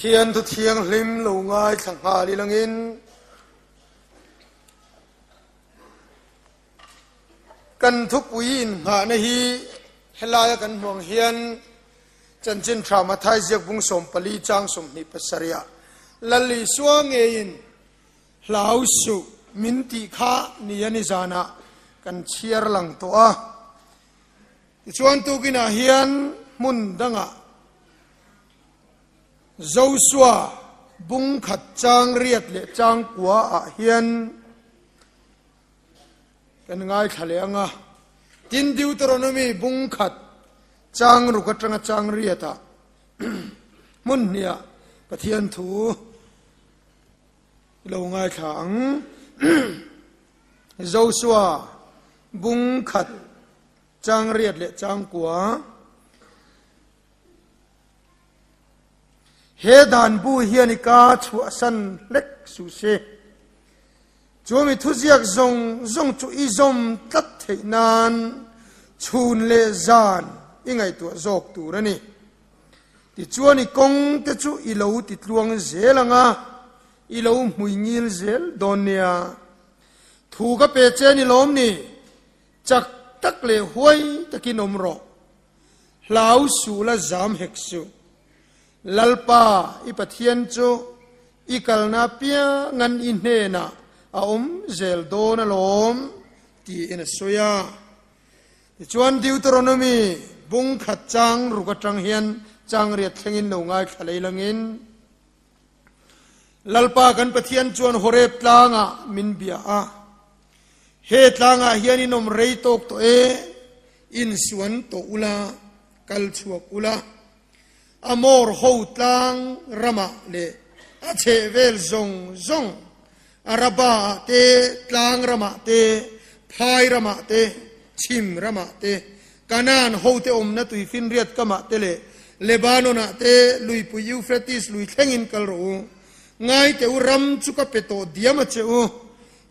ทียนทุเทียงลิมหลงง่ายสังหาลิลังอินกันทุกวินหาในฮีเฮลายกันห่วงเฮียนจันจินทรามาไทยเจียกบุงสมปลีจางสมนิปสริยาลลิสวงเอินลาวสุมินติขานิยนิจานะกันเชียร์หลังตัวชวนตุกินาเฮียนมุนดังะเจ้าสัวบุงขัดจางเรียดเลจางกัวอาเฮียนกันง่ายทะเลงะตินดิวตรนมีบุงขัดจางรุกจังจางเรียดะมุนเนี่ยปะเทียนถูเราง่ายขังเจ้าสัวบุงขัดจางเรียดเลจางกัวเฮดานบูเฮียนิกาชัวสันเล็กสุเชจวมิทุจิยกจงจุอีจมตัดเทนานชูนเลจานยังไงตัวจอกตัวนี่ติจวนิกงติจูอีเหลาติดลวงเจลังอ่ะอีเหลามุยงิลเจลดอนเนียถูกกับเปเจนิลมนี่จักตักเลหวยตะกินอมรอลาวสูละจามเฮกสูลัลปาอิปะเทียนโจอิกัลนาเปียงันอินเนนะอาอมเจลโดนลมตีอินสุยาจวนดิวตรนมีบุงขัดจังรุกจังเฮียนจังเรียดเทงินหนงายทะเลลังอินลัลปากันปะเทียนจวนโฮเรปลางะมินเบียอาเฮตลางะเฮียนินอมเรยตกตัวอินสวนโตอุลากัลชัวอุลาอมอร์โฮตลางรามาเลอาเชเวลซงอาราบาเตตลางรามาเตพายรามาเตชิมรามาเตกานานโฮเตอมนัตุยฟินเรียดกามาเตเลบานอนเตลุยปุยูเฟรติสลุยเทงินกัลโรง่ายเตอุรัมจุกเปโตเดียมเชอู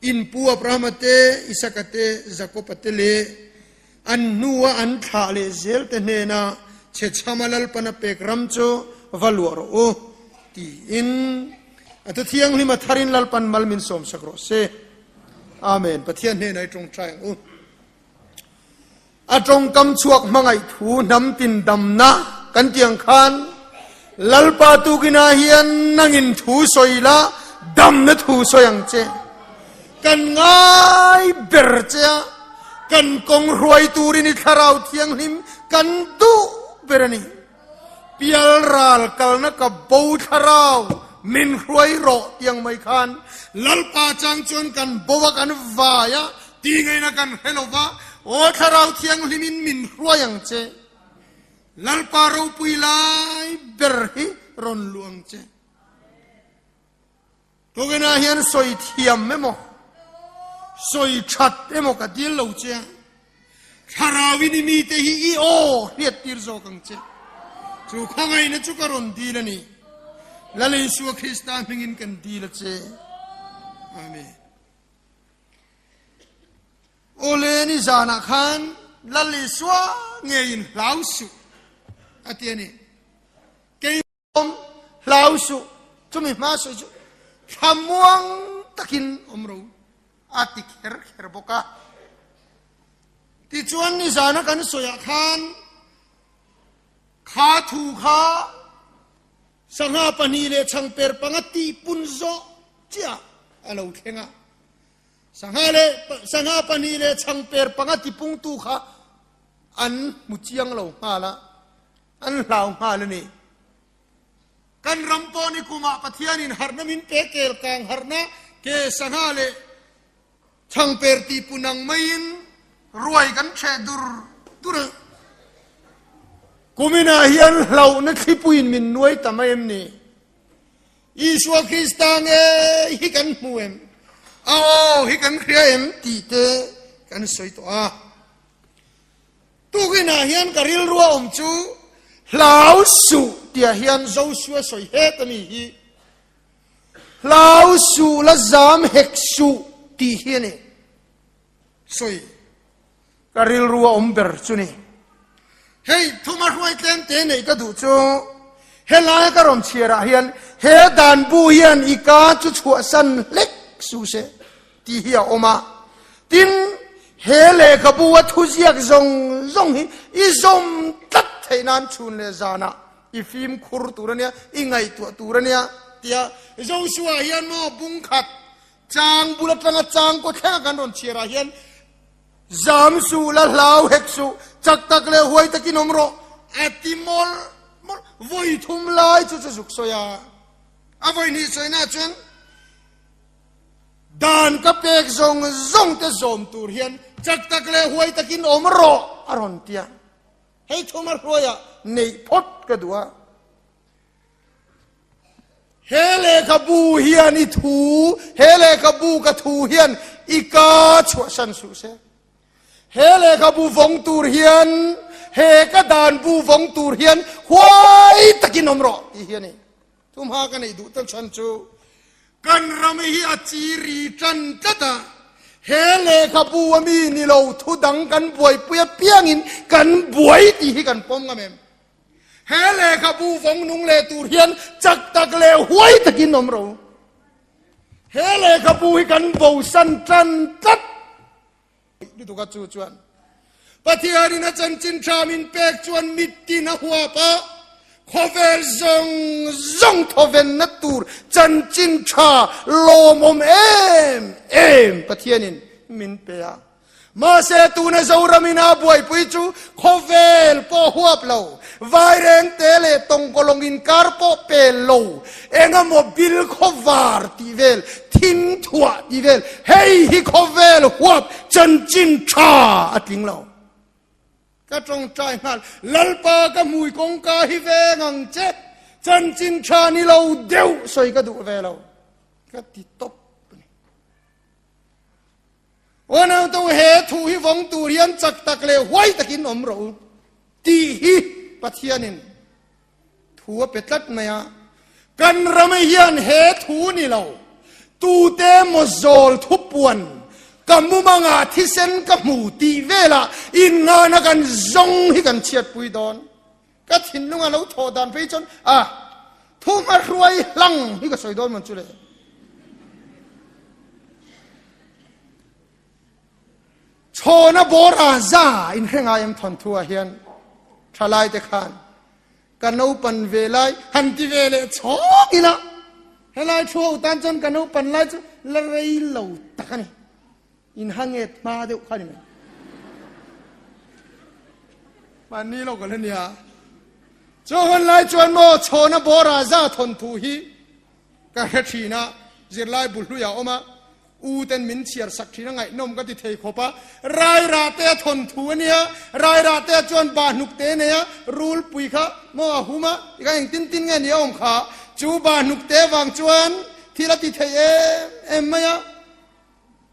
อินปัวพระมาเตอิสกเตจักโกปเตเลอันนัวอันทาเลเซลเตเนนาเชชามาลปนเปกรัมโจวัลวรโอตีอินอัตเทียงลิมาทารินลลปันมัลมินสมสกรเซอาเมนปะเทียนเนในตรงใจอูอาตรงกำชวกมังไอถูน้ำตินดำนะกันเตียงคานลลปาตุกินาเฮียนนังอินถูสอยละดำนะถูสอยังเจกันง่ายเบรเจกันกงรวยตูรินิทาราวเทียงหิมกันดูเบรนีเปียลรัลกัลนักบูทาราวมินรวยโรเตียงไม่คันลัลปาจังจวนกันบัวกันวายะตีไงนักันเฮโลวาโอทาราวเทียงหิมินมินรวยยังเจลัลปารูปุยไลเบรฮิรอนลวงเจตัวกันอาเฮียนสอยเทียมไม่หมดสอยชัดเอ็มก็ดีเหล่าเจ้าชาราวินิมีเตฮีอีโอเรียดตีร์โซกังเจ้าจูข้างไงนะจูการุนดีละนี่ละเลยสัวคริสต์มิงินกันดีละเจ้าอาเมนโอเลนิจานาขันละเลยสัวเงียนลาวสุอาเทียนี่เกี่ยมลาวสุจุมิมาสุจุขมวงตะกินอมรูอาติเขรบกะที่ชวนนิจานะกันสอยขันขาถูขาสังหาปนีเลช่างเปิดปังติปุนโซเจ้าอะไรอุเทงะสังหาปนีเลช่างเปิดปังติปุงตูขาอันมุจียงเราหาละอันเราหาละนี่กันรำปอนิกุมาปะเทียนินหารนมินเปเกลกางหารนะเกสังหาเลช่างเปิดตีปุนังไม่ยินรวยกันแช่ดุรกูมินาเฮียนเรานักขี้ปุยนมินนวยตะไม่เอ็มนี่อิสวาคริสตังฮิกันมูเอ็มฮิกันเครียมตีเตกันสวยตัวตุกินาเฮียนกริลรัวอมจูลาวสุเดียเฮียนเจ้าสัวสวยเฮตนี่ฮีลาวสุละจามเฮกสุตีเฮียนี่สวยกริลรัวอมเบอร์จูนี่เฮ้ยทุกมาช่วยเต้นเต้นไอ้กระดูจู เฮลายก็รมเชียระเฮียนเฮดานบูเฮียนอีกาจุชัวสันเล็กสูเซตีเฮียออกมาตินเฮเลกบัวทุเจียกจงฮิอีจมตัดให้นันชุนเลจานะอีฟิมคุรตูระเนี่ยอีไงตัวตูระเนี่ยเตียจงชัวเฮียนโมบุงขัดจางบุรตังจางก็แค่กันรมเชียระเฮียนจามสูละลาวเฮกสูจักตักเลหวยตะกินอมโรอติมอลวยทุ่มลายจุดสุกสอยอาวันนี้สวยน่าจนดานกับเป็กจงเตจอมตูเฮียนจักตักเลหวยตะกินอมรออรอนเตียให้ทุ่มรวยในพดกระดัวเฮเลกบูเฮียนอีทูเฮเลกบูกะทูเฮียนอีกาชัวสันสุเซเฮเลกบูฟงตูเฮียนเฮกดานบูฟงตูเฮียนหวยตะกินอมรอที่เฮียนี่ทุมหากันไอ้ดูตั้งฉันจูกันรำให้อาจีรีจันจัตตาเฮเลกบูมีนี่เราทุดังกันบวยเปียเปียงินกันบวยที่กันปมกันเองเฮเลกบูฟงนุงเลตูเฮียนจักตักเลหวยตะกินอมรอเฮเลกบูให้กันบูสันจันจัตดูตัวกันจูจวนปฏิหารินจันจินชามินเป็กจวนมิตตินะหัวปะขอเวลจงทเวนนัตตูร์จันจินชาโลมอมเอ็มปฏิหารินมินเปียมาเสตูนจาวรามินาบวยปุยจูขอเวลปอหัวเปล่าวายเรนเตเลตงกลงอินคาร์ปอเปโลเอ็งโมบิลขวาร์ติเวลทินทัวติเวลเฮ้ยฮิขอเวลหัวจันจินชาอัดลิงเราก็จงใจงานลัลปากะมุยกงกาฮิเวงังเจจันจินชานี่เราเดียวสวยก็ดูเวเราก็ติดตบวันนั้นตัวเหตุฮิวงตูเรียนจักตักเลวไว้ตะกินอมเราตีฮิปัทยานินทัวเป็ดลัดมากันรำไม่ยันเหตุนี่เราตูเตมโซลทุบปวนกัมมุมังอาทิเซนกัมมูตีเวลาอินงานกันจงให้กันเฉียดปุยดอนก็ทิ้งนุ่งเราโทดานไปจนทุ่มรวยหลังให้ก็สวยดอนมันจุเลยโชนะโบราณจ้าอินเฮงอายังทนทัวเฮียนทลายเตขานกันเอาปันเวลัยหันที่เวลชอบอีนะเฮลัยชัวตันจนกันเอาปันไล่จนละไรเหล่าตะกันอินหังเอ็ดมาเดี๋ยวข้านี่มั้ยวันนี้เราก็เล่นเนี่ยจวนไล่จวนโมโชนะโบราณจ้าทนทูฮีก็เฮชีนะเจริญไล่บุรุษยาออกมาอูเต็นมินเชียร์สักทีนั่งไงนมก็ติเทขบะรายราเตะทนทูเนี่ยรายราเตะจวนบานุกเตเนี่ยรูลปุยข้าโมอาหุมะอีกอย่างตินตินเงี้ยเนี่ยอมข้าจูบานุกเตะวางจวนที่ละติเทเอ็มมะ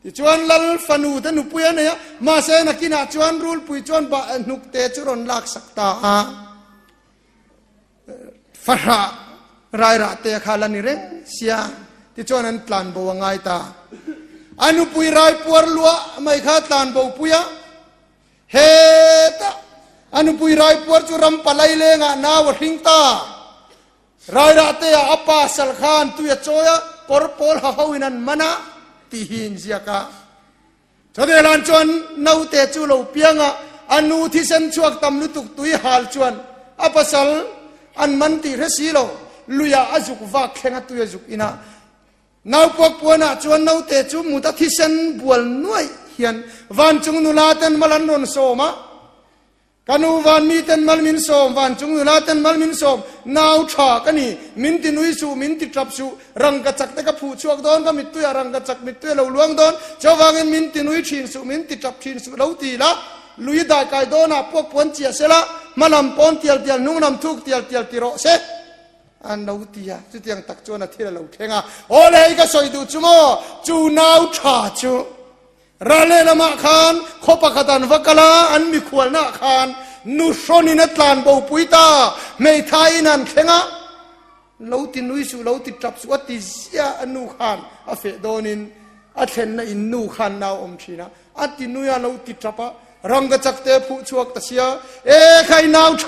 ที่จวนลัลฟันูแต่หนุปุยเนี่ยมาเสนักกินาจวนรูลปุยจวนบานุกเตะจุรนลักสักตาฟะระรายราเตะข้าลันนี่เร่งเสียที่จวนนั้นพลันบัวง่ายตาอนุปุยรายปัวลัวไม่ข้าตานบ่ปุยเฮตอนุปุยรายปัวจุรำปลายเลงนาวหิงตารายราเตะอัปปาสัลขานตุยโจยปอร์ปอลฮาวินันมนะตีหินเสียกะจะเดลันจวนนาวเตจูโลเปียงอนุที่เซนชวกตำนุตุกตุยฮัลจวนอัปปาสัลอันมันตีเรสีโลลุยาอาจุกวักเข่งตุยจุกอินะนาวพวกปวนะจวนนาวเตจูมุตที่เซนบัวน้อยเฮียนวันจุงนุลาเตนมาลันนนโซมากันูวันมีเตนมัลมินโซมวันจุงนุลาเตนมัลมินโซมนาวชากันีมินตินุยสูมินติทรัพสูรังกัจักเตกับผู้ชวกดอนก็มิตุยรังกัจักมิตุยเหลาลวงดอนเจ้าวังเงินมินตินุยชินสูมินติทรัพชินสูเหลาตีละลุยได้ไกดอนาพวกปวนเจียเสละมาลำปอนเตียลเตียลนุ่งนำทุกเตียลเตียลติโรเสอันเราตีอะจุดยังตักจวนอาทิตย์เราเข่งอ่ะโอ้เลยก็สวยดูจุโมจูนาวชาจูราเลละมาขานขบขัดันวักลาอันมีขวลนาขานนุชนินัตลานบ่ปุยตาไม่ทายนั่นเข่งอ่ะเราตินุยสูเราติจับสวัสดิเสียอนุขานอาเฟโดนินอาเทนนะอินนุขานนาวอมชีนะอาตินุยาเราติจับ รังกจักเตผู้ชวกตะเสียใครนาวช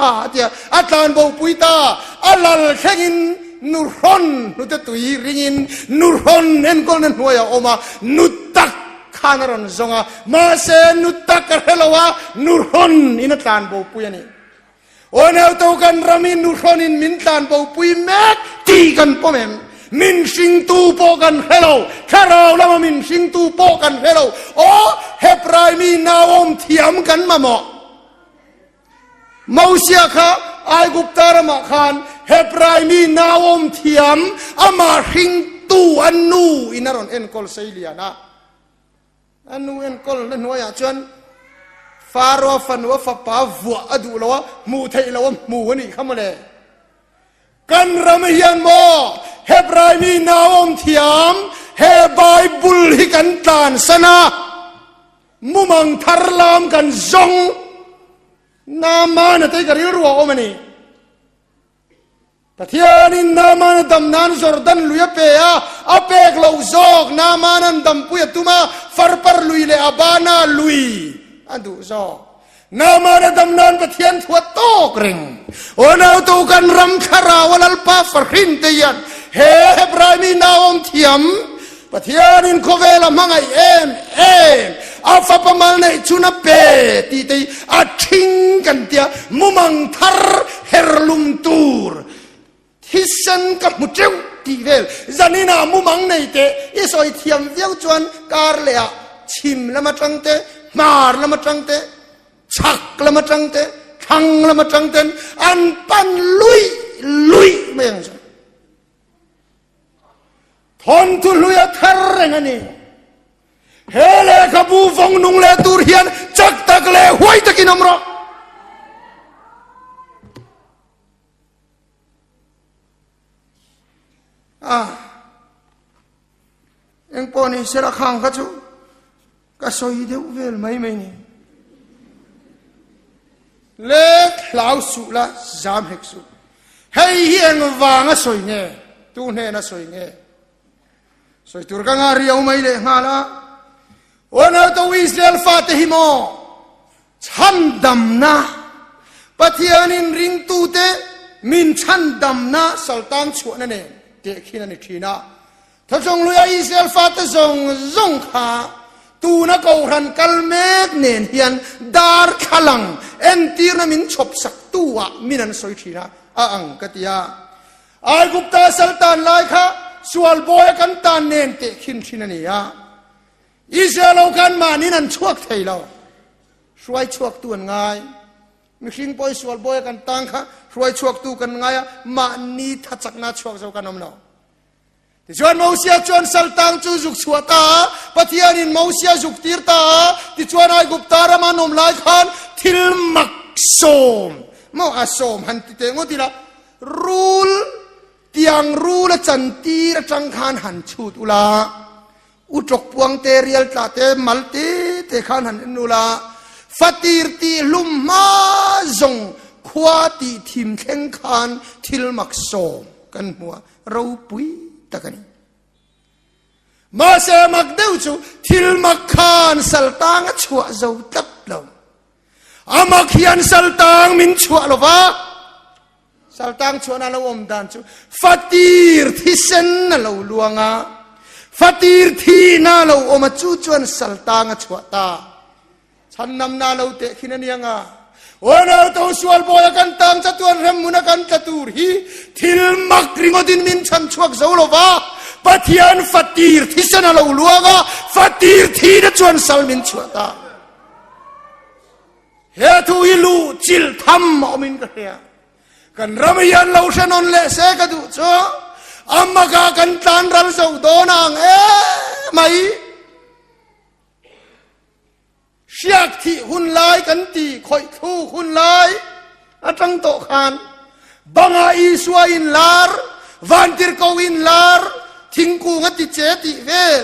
าเดียอัตลานบ่ปุยตาอัลลเข่งนุรอนนุตตุยริงินนุรอนเอ็นกอลนันหัวยาออกมานุตักขานรันซงามาเซนุตักกระเฮลวะนุรอนอินตานบ่ปุยนี่โอเนวตัวกันรามินนุรอนินมินตานบ่ปุยแม็กตีกันป้อมเอ็มมินสิงตูโปกันเฮโลแค่เราแล้วมินสิงตูโปกันเฮโลโอเฮปรายมีนาวมเทียมกันมาหมอมาเสียค่ะไอกุปตารมาขานเฮปรายมีนาวมเทียมอามาสิงตูอันนูอินารอนเอ็นกอลเซเลียนะอันนูเอ็นกอลนั่นหัวยาจวนฟาโรฟันว่าฟาปาวัวอดูแล้วว่ามูเทแล้วว่ามูนี่เข้ามาเลยกันรำเฮียนโมเฮบรายมีนาวมเทียมเฮบายบุลฮิกันตานสนะมุมังทารลามกันจงนามานะเตกริรัวโอมันนี่ปะเทียนินนามานะดำนานจอร์ดันลุยเปียอาเปกลาวจอกนามานันดำปุยตุมาฟาร์ปาร์ลุยเลอาบานาลุยอันดูจอกนามานะดำนานปะเทียนทัวโตกริงโอนาตุกันรำคาราวลัลปาฟรินเตียนเฮบรายมีนาวมเทียมปะเทียนินโคเวลมังไอเอ็มอาฟาปมาลในชุนเปตีตีอาชิงกันเตียมุมังทาร์เฮร์ลุมตูร์ฮิสันกับมุเจ้าตีเวลจานินามุมังในเตอิสอยเทียมเวียวจวนการเลียชิมละมาจังเตมาร์ละมาจังเตชักละมาจังเตทังละมาจังเตอันปันลุยไม่ยังไงทนทุลุยทาร์งันนี่เฮเลขบูฟงนุงเลตูเฮียนจักตะกเลหวยตะกินอมรอเอ็งปอนี่เสระขังกัจูก็สอยเดียวเวลไม่นี่เล็กเหลาสุละจามเฮกสุให้เฮียงวางสอยเงี้ยตูเนน่ะสอยเงี้ยสอยตุรกันอารีเอาไม่เลยฮาละวันนั้นตัวอิสราเอลฟาเตฮิโมฉันดำนะปะเทียนินริงตูเตมินฉันดำนะสัลตันชวนนั่นเองเด็กขี้นั่นทีนะถ้าจงลุยอิสราเอลฟาเตจงขาตูนักเอารันกัลเมกเนียนเฮียนดาร์ขลังเอ็นตีร์นมินชบสักตัวมินันสอยทีนะอังกติยาไอกุปตาสัลตันไลค่ะสวลบอยกันตานเนนเตขินทีนั่นนี่ะอิสราเอลกันมานี่นั่นช่วงไทยเราช่วยช่วงตัวง่ายมิชิงปอยสวลบอยกันตังค่ะช่วยช่วงตัวกันง่ายมานี่ทัดจักน่าช่วงเจ้ากันน้ำเราที่ชวนมูเซียชวนสัลตังจูจุกชัวตาปะเทียนินมูเซียจุกตีร์ตาที่ชวนไอกุปตารามานมไลขันทิลมักโสมมูอาโสมหันติเตงโอติละรูลเตียงรูลจันตีระจังขานหันชุดอุลาอุจกพวงเตเรียลตาเตมัลตีเตขานหันนุลาฟาตีร์ตีลุมมาจงขวาตีทิมเข่งขานทิลมักโสมกันหัวเราปุยตะกันมาเสมักเดวจูทิลมักขานสัลตังชัวเจ้าตับลมอามักยันสัลตังมินชัวลวะสัลตังชัวนาลวมดันจูฟาตีร์ที่เซนนาลวลวงาฟาตีร์ที่นาเราอมาจูจวนสัลตังชัวตาฉันนำนาเราเตะขินนี่ยังอ่ะวันนั้นตัวสวลบอยกันตังจัตุรเรมุนักันจัตุรฮีทิลมักริงอดินมินฉันชวกเจ้าลวะปะเทียนฟาตีร์ที่เซนนาเราลวงาฟาตีร์ที่นั่นจวนสัลมินชัวตาเฮตุอิลูจิลทำอมินกันเฮียกันรำยันเราเชนนเลเสกดูจ้าอามากันตันรัลโซโดนังไม่เชียกที่หุ่นลายกันตีคอยทูหุ่นลายอาจังโตขานบังอาอีสวาอินลาร์วันติร์กวินลาร์ทิ้งกูงัดติเจติเวล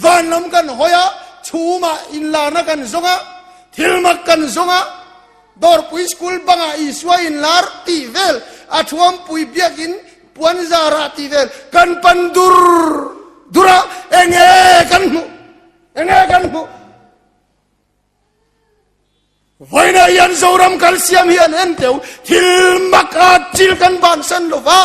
วันน้ำกันหอยชูมาอินลาร์นักันซงะทิลมักกันซงะดอร์ปุยสกุลบังอาอีสวาอินลาร์ติเวลอาชวมปุยเบียกินpuan zara tivel kan pandur dura enge kan mu zoram kalsiam hian enteu thil makatil kan ban san lova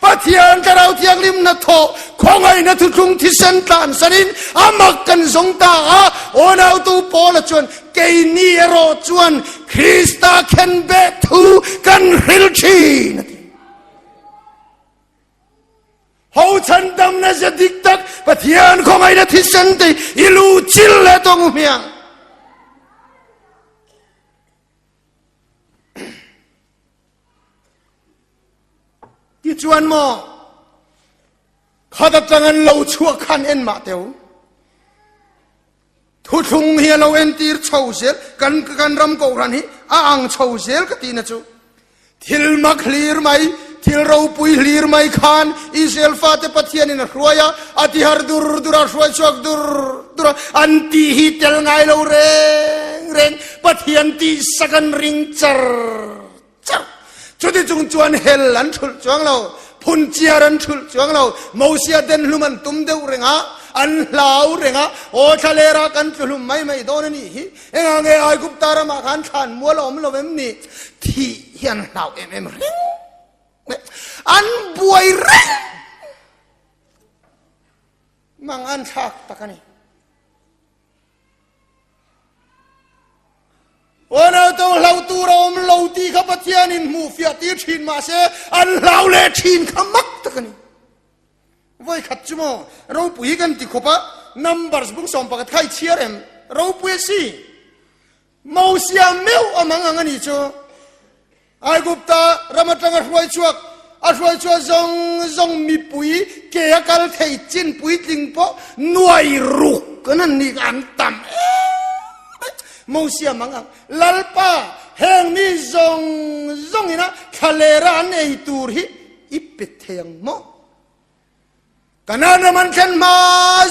pathian karau thiang lim na tho khongai na thu thung thi san tan sanin amak kan zong ta a onau tu pola chuan ke ni ro chuan Krista khen be thu kan hil chin ho chan dam na zadik tak pathian khongai na thi san te ilu chil le tong miangที่จวนมอข้าตะจังอันเราชั่วขันเอ็นมาเตียวทุทุงเฮียเราเอ็นตีร์ชาวเซลกันรำกอรันฮิอ่างชาวเซลกตีนะจูทิลมักลีร์ไม่ทิลเราปุยลีร์ไม่ขันอิสราเอลฟาเตปะเทียนินรวยอธิฮาร์ดูร์รวยชวกดูร์อันตีฮิเตลไงเราเร่งปะเทียนตีสักันริงจร์จุดที่จวนเฮลลันทุลจวงเราพุนเจียรันทุลจวงเรามอเสียเดนลุมันตุ้มเดวเรงะอันลาวเรงะโอทะเลรักันทุลุมไม่โดนนี่เอ็งไงไอ้กุปตารามาขันขันมัวลมลมนี่ที่เฮียนลาวเอ็มเรงอันบวยเรงมังอันชักตะกันนี่วันนั้นตัวเราตัวเราตีข้าพเจ้านินมูฟิอาตีชินมาเสอันเราเล่ชินขมักตะกันนี่ไว้ขัดจุโมเราปุยกันติขบะนัมเบอร์สบุ้งสมปากไทยเชียร์เอ็มเราปุยสิมาเสียเมวอามังอันนี้จ้ะไอ้กุปตารามาจังรวยชัวจงมีปุยเกี่ยกันไทยจินปุยจริงปะหน่วยรุกกันนั่นนี่อันต่ำมูเสียมังลัลป้าแห่งนี้จงนี่นะทะเลรันไอตูรีอิปิดเทียงโมกันนั้นมันขึ้นมา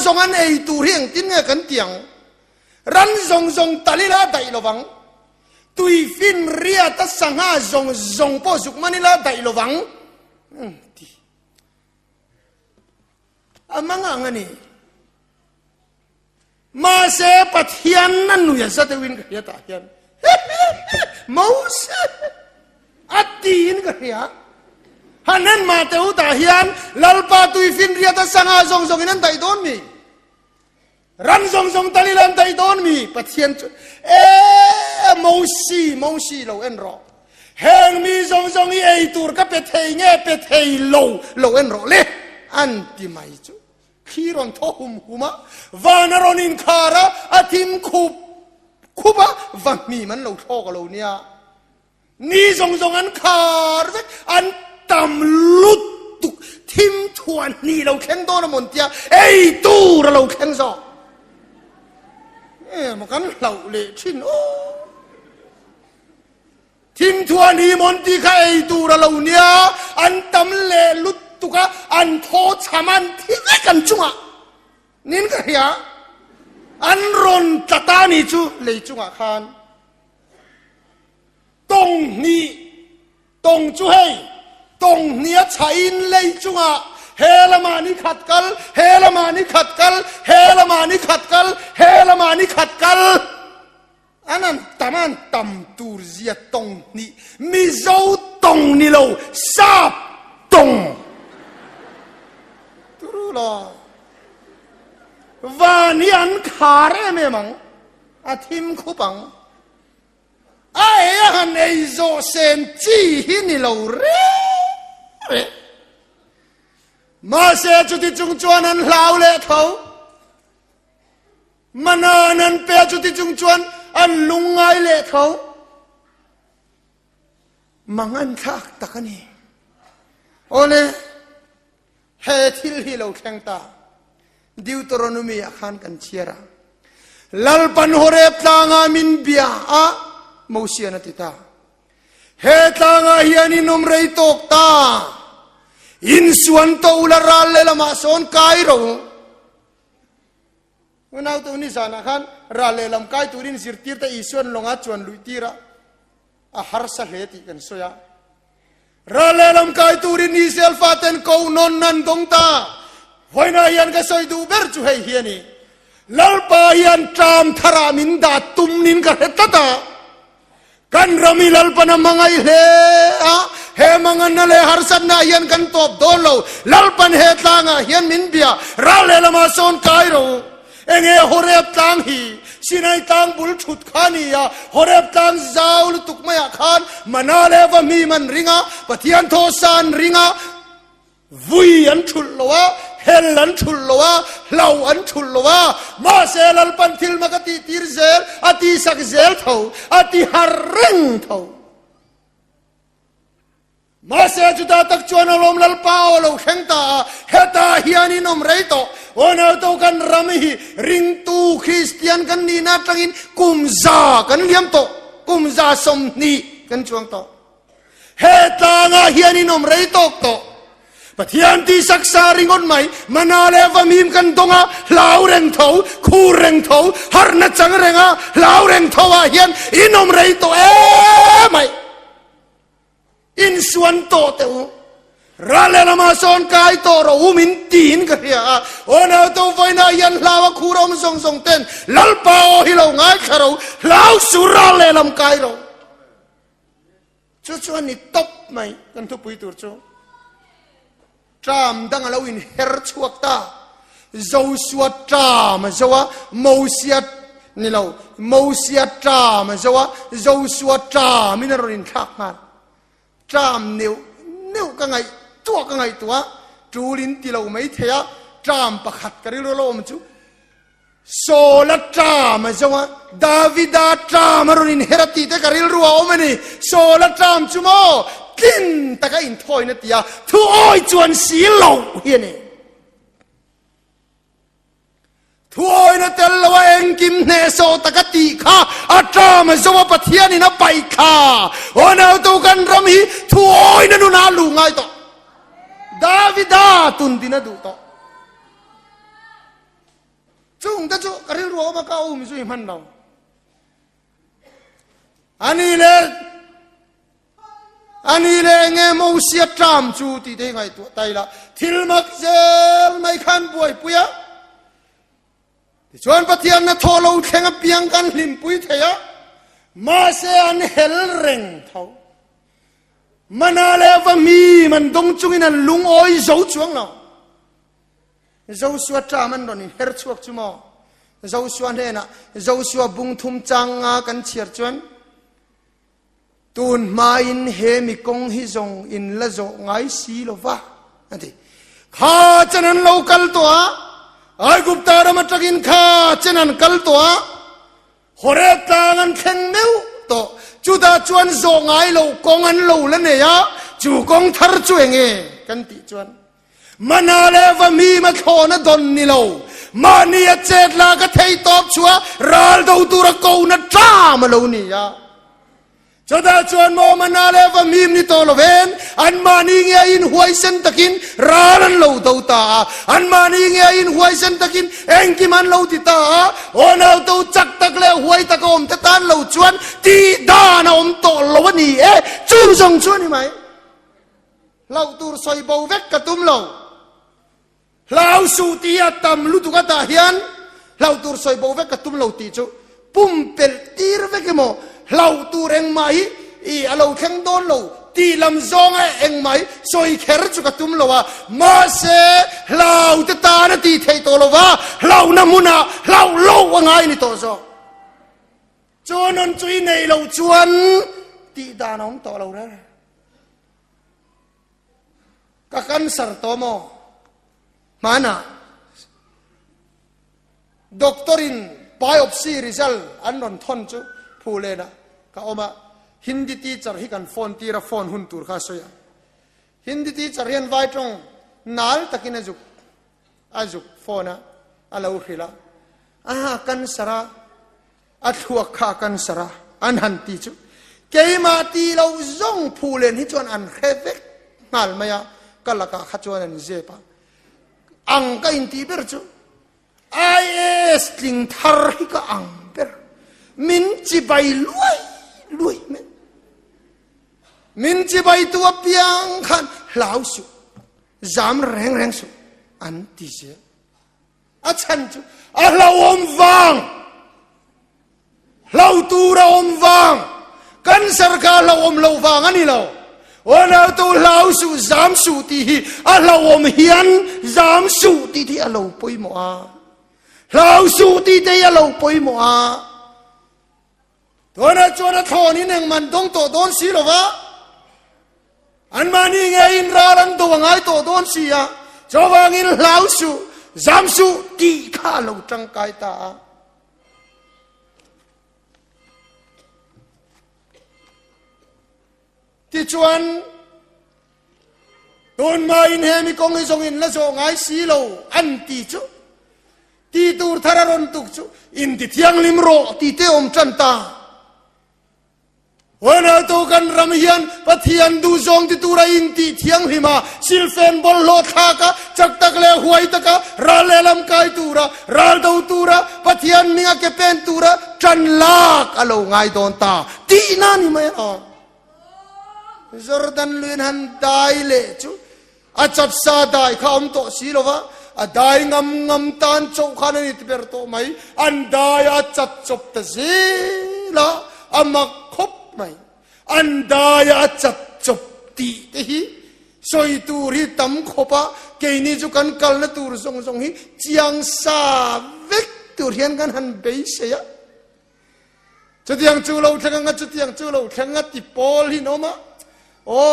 จงอันไอตูรีอย่างที่เนี่ยกันเตียงรันจงตะลิลาได้ระวังตุยฟินเรียตัสังหาจงพ่อสุกมันนี่ละได้ระวังมังอันนี้มาเสปัทยันนั่นหนูอย่าสัตวินกันยาตายันมาเสอัดตีนกันยาฮันนั้นมาเตอุตายันลัลปาตุยฟินเรียตัสังอาจงนั้นไตโดนมีรันจงตาลิลันไตโดนมีปัทยันมาสีเราเอ็นรอเฮงมีจงไอตูร์ก็เป็ดเฮงเป็ดเฮเราเอ็นรอเลยอันที่ไม่จูขีรอนทอหุมะวานารอนินคาระอาทิมคุบะวันมีมันเราทอกับเราเนี่ยนี่จงอันคาร์อันตำลุดตุกทิมทวนนี่เราแข่งโดนมนเตียไอตูเราแข่งซอมันกันเราเละชินโอทิมทวนนี่มนตีใครไอตูเราเนี่ยอันตำเละลุดตุกะอันโทชามันที่กันจุงอ่ะนินกะเฮียอันรอนจัตานี่จูเลยจุงอ่ะคานตรงนี้ตรงจูให้ตรงเนี้ยใช้เลยจุงอ่ะเฮลมานิขัดกัลเฮลมานิขัดกัลเฮลมานิขัดกัลเฮลมานิขัดกัลอันนั้นตามันตำตูเสียตรงนี้มีเจ้าตรงนี้เราซาบตรงวานิอันขาเร่เมมังอาทิมคุปังไอ้ฮันไอโซเซนจีฮินิเราเร่มาเสียจุดที่จงจวนนั้นลาวเล่เขามันนั้นเปียจุดที่จงจวนอันลุงไงเล่เขามังอันทักตะกันนี่โอเล่เฮทิลฮิโลแข่งตาดิวตรนุมีอาคารกันเชียระลัลปันโฮเรปลางามินเบียอาโมเสียนติตาเฮตางาเฮียนินมเรยตกตาอินสวนโตอุลารัลเลลมาสอนกายเราวันเอาตัวนี้สานะคันรัลเลลมกายตัวนี้สิร์ตีร์ตอีส่วนลงอาจวนลุยตีระอาหารสะเหติกันโซยารัลเลลมกายตัวนี้เซลฟาเตนโคนนนันตงตาวันนั้นยันก็สอยดูเบอร์จูให้เฮียนี่ลัลปายันตามทารามินดาตุมนินกันเฮตตา kan ramilal pa na mga ile he mga nale harsan na yan kan top dolo lalpan he tlanga yan minbia rale lamason kairo enge horep tlang hi sinay tang bul chut khaniya horep tang zaul tukmaya khan manale va mi man ringa pathian tho san ringa vui an thul lowa hel an thul lowa lau an thul lowa ma se lalpan thil makati tir zel ati sak zel tho ati harring tho ma se juda tak chuan alom lal pao lo khengta heta hiani nom reito ona to kan rami ring tu christian kan ni na tangin kumza kan liam to kumza som ni kan chuang to heta nga hiani nom reito to pathian ti saksa ringon mai manale vamim kan donga laureng tho khureng tho harna changrenga laureng tho wa hian inom reito mai in suan to teu rale lama son kai to ro umin tin ka ria ona to voina yan lawa khurom song song ten lalpa o hilo ngai kharo lau surale lam kai ro chu chuan ni top mai kan thu pui tur chu tram dang alo in her chuak ta zo suat tram zowa mosiat ni lo mosiat tram zowa zo suat tram min rin thak man tram new ka ngai tua ka ngai tua tulin ti lo mai thea tram pakhat kari lo om chu sola tram zowa davida tram rin herati te karil ruwa omani sola tram chu mo kin taka in thoi na tia thu oi chuan si lo hiane thu oi na tel lo eng kim ne so taka ti kha atra ma zo pathian ina pai kha ona tu kan ram hi thu oi na nu na lu ngai to davida tun dina du to chung ta chu karil ro ma ka um zu man no ani le nge mo sia tram chu ti de ngai tu tai la thil mak zel mai khan buai puya chuan pathian na tholo thenga piang kan lim pui theya ma se an hel reng thau manale va mi man dong chungin an lung oi zo chuang no zo suat tra man don in her chuak chumo zo suan he na zo suwa bung thum changa kan chiar chuan tun ma in he mi kong hi zong in la zo ngai si lo va ati kha chanan local to ai gupta ram takin kha chanan kal to hore tangan kheng meu to chuda chuan zo ngai lo kong an lo la ne ya chu kong thar chuenge kan ti chuan manale va mi ma khona don ni lo mani a chet la ka thei top chua ral do tura ko na tra ma lo ni ya choda chuan mo manale va mim ni to loven an mani nge in huai sen takin ralan lo do ta an mani nge in huai sen takin engki man lo ti ta ona to chak tak le huai ta kom ta tan lo chuan ti da na om to lo ni chu jong chuan ni mai lo tur soi bo vek ka tum lo lau su ti atam lu tu ka ta hian lo tur soi bo vek ka tum lo ti chu pum pel tir vek mo lau tu reng mai i alo kheng don lo ti lam zong eng mai soi kher chu ka tum lo wa ma se lau te ta na ti thei to lo wa lau na muna lau lo ngai ni to zo chon on chui nei lo chuan ti da na om to lo ra ka kan sar to mo mana doctorin biopsy result an non thon chu phulena ka oma hindi teacher hi kan phone tira phone hun tur kha soya hindi teacher hian vai tong nal takin azuk phone alo khila kan sara athuak kha kan sara an han ti chu keima ti lo zong phulen hi chon an khevek mal maya kalaka khachuan an zepa ang ka inti ber chu is ting thar hi ka ang ber min chi bai lui men min chi bai tu piang khan lau su zam reng su an ti se a chan chu a lau om wang lau tu ra om wang กันsarkar lo om lo wang ani lo ona to lau su zam su ti hi a lo om hian zam su ti ti a lo poi mo a lau su ti te a lo poi mo a ona chona thoni neng man dong to don si lo wa an mani nge in ra lan to ngai to don si a chawang in lau su zam su ti kha lo tang kai ta ti chuan tôn ma in he mi kong song in la so ngai si lo an ti chu ti tur thararon tuk chu in ti thiang lim ro ti te om chan ta wana to kan ram hian pathian du zong ti tura in ti thiang hima silfen bol lo tha ka chak tak le huai ta ka ra le lam kai tura ral do tura pathian ninga ke pen tura chan lak alo ngai don ta ti na ni mai a Jordan luin han dai le chu a chap sa dai kham to si lo wa a dai ngam tan chau khan ni per to mai an dai a chat chop ta zi la amak khop mai an dai a chat chop ti te hi soi tu ri tam khopa ke ni chu kan kal na tur song song hi chiang sa vek tur hian kan han be se ya chu tiang chu lo thang chu tiang chu lo thang ti pol hi no maโอ้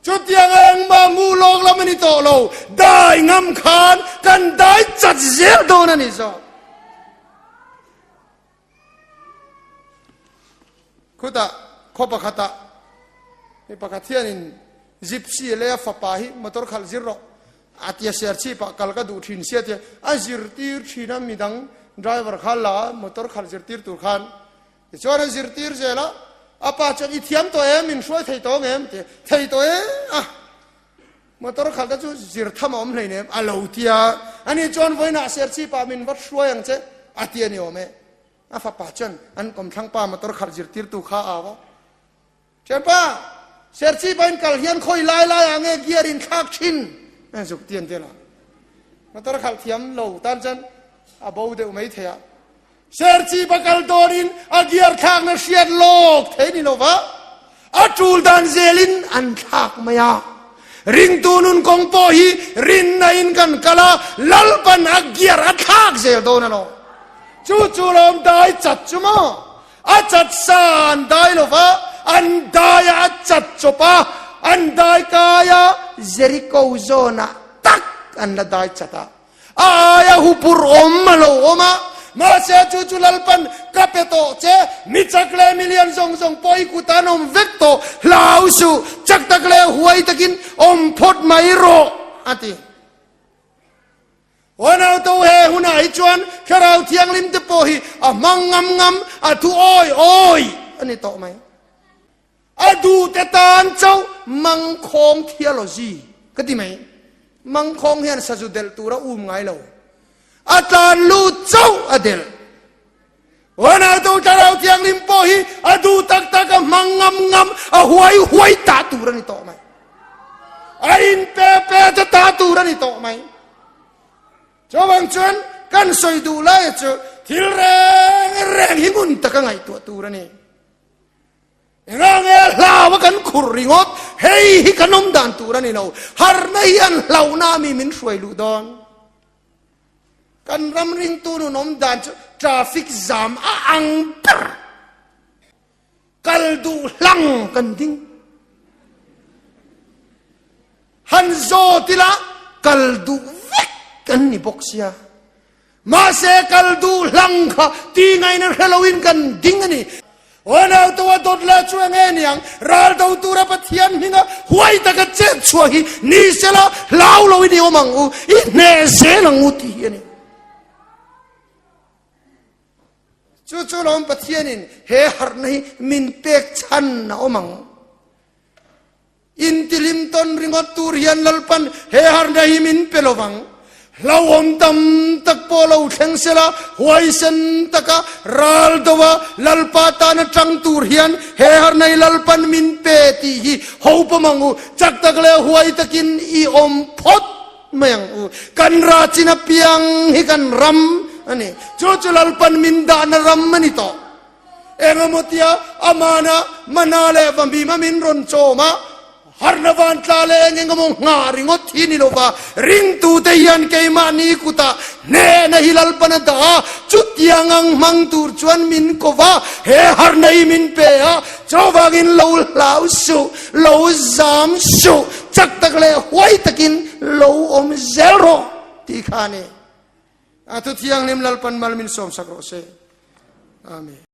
จุดยังเองมามูโลกแล้วมันนี่โตโลได้งำขานกันได้จัดเสียโดนนี่ซะคุตะขบขัตะนี่ปะกะเทียนินจิบซีเลยฟ้าปาหิมอเตอร์ขัลจิโรอาทิตย์เสียชีปะกัลกะดูทินเสียเตอาจิรตีร์ชีน้ำมีดังไดรเวอร์ขัลลามอเตอร์ขัลจิรตีร์ตุรขันจวนจิรตีร์เจล่ะอาป้าจะอีเทียมตัวมินช่วยไทยตัวเองไทยตัวอ่ะมาตัวขัดก็จะจิรธรรมอมเลยเนี่ยอาลูเทียอันนี้จวนไว้น่ะเสียชีป้ามินวัดช่วยอย่างเจ้อาเทียนี่โอเมอาฟ้าป้าจันอันกำทั้งป้ามาตัวขัดจิรตีร์ตุข้าอาวะเจ้าป้าเสียชีป้าอินกัลเฮียนคอยไล่อย่างเงี้ยเกียรินข้าชินนั่นสุดเตียนเจ้าละมาตัวขัดเทียมโลตันจันอาบูเดอไม่เทียเสียชีปกัลโดรินอาเกียร์ข้างนั้นเสียโลกเทนิโนวะอาจูลดันเซลินอันข้างมายาริงตูนุนกงโปฮีรินนัยนกันกะลาลัลปันอาเกียร์ข้างเซลโดนันโอจูลอมได้จัดจุมาอาจัดสานได้โลวะอันได้อาจัดจุปะอันได้กายาเจริโกโซนาตักอันละได้จัดอายาหุปุรอมมาโลมามาเสียจูลัลปันกับเปโตเจมิจักเลมิเลียนซงปอยกุตานอมเวกโตลาวสูจักตักเลหวยตะกินอมพดไม่โรอาทิวันเอาตัวเฮหุนายจวนแค่เราเทียงลิมตะโปฮีอะมังงำอะทุอ้อยอันนี้โตไหมอะดูแต่ตานเจ้ามังคงเทียโลจีก็ดีไหมมังคงเฮียนสัจุเดลตัวเราไงเราอาจารย์ลูเจ้าอเดลวันนั้นตัวเจ้าเทียงลิมโปฮีอดูตักมังงำหวยตาตูรันนี่โตไหมอินเปจะตาตูรันนี่โตไหมเจ้าบังชวนกันสวยดูเลยเจ้าที่แรงหิมุนตะกังไงตัวตูรันนี่งานเงลาวกันขุริงอดเฮ้ยกันนมดันตูรันนี่เราฮาร์ไม่ยันเหล่านามีมินสวยลูดอนกันรำริงตูนุนอมดันทราฟิกจามอังเปอร์กัลดูลังกันดิ้งฮันโซติละกัลดูวิกกันนี่บอกเสียมาเสกัลดูลังค่ะตีไงนั่นฮาโลวีนกันดิ้งกันนี่วันเอาตัวดดละช่วยเงี้ยยังรัลดูตัวรับเทียนหิงะหวยตะกัดเจ็ดช่วยนี่เสละลาวโลวินโอมังอูอีเนเซลังอูตีนี่จู่ๆลมปะเทียนินเฮฮาร์นี่มินเป็กชันนะอมังอินทิลิมตันริงอตูเรียนลัลปันเฮฮาร์นี่มินเปลวังลาวอมตัมตักโปลาวเทงเซลาหวยเซนตักะรัลดวะลัลปาตานจังตูเรียนเฮฮาร์นี่ลัลปันมินเปตีฮีฮาวปมังอูจักตักเลหวยตะกินอีอมพดเมียงอูกันราชินเปียงฮิกันรัมอันนี้จู่ๆลัลปันมินดานรัมมันนี่โต engamotia amana manale vambi mamin ron choma harnavan tlale engamong ngaringot hinilova ring tu te yan kay mani kuta ne na hilal panada chutiang ang mangtur chuan min kova he harnai min pe a chowagin lo lau su lo zam su chak takle huai takin lo om zero ti khane atu thiang nim lalpan malmin som sakro se amen.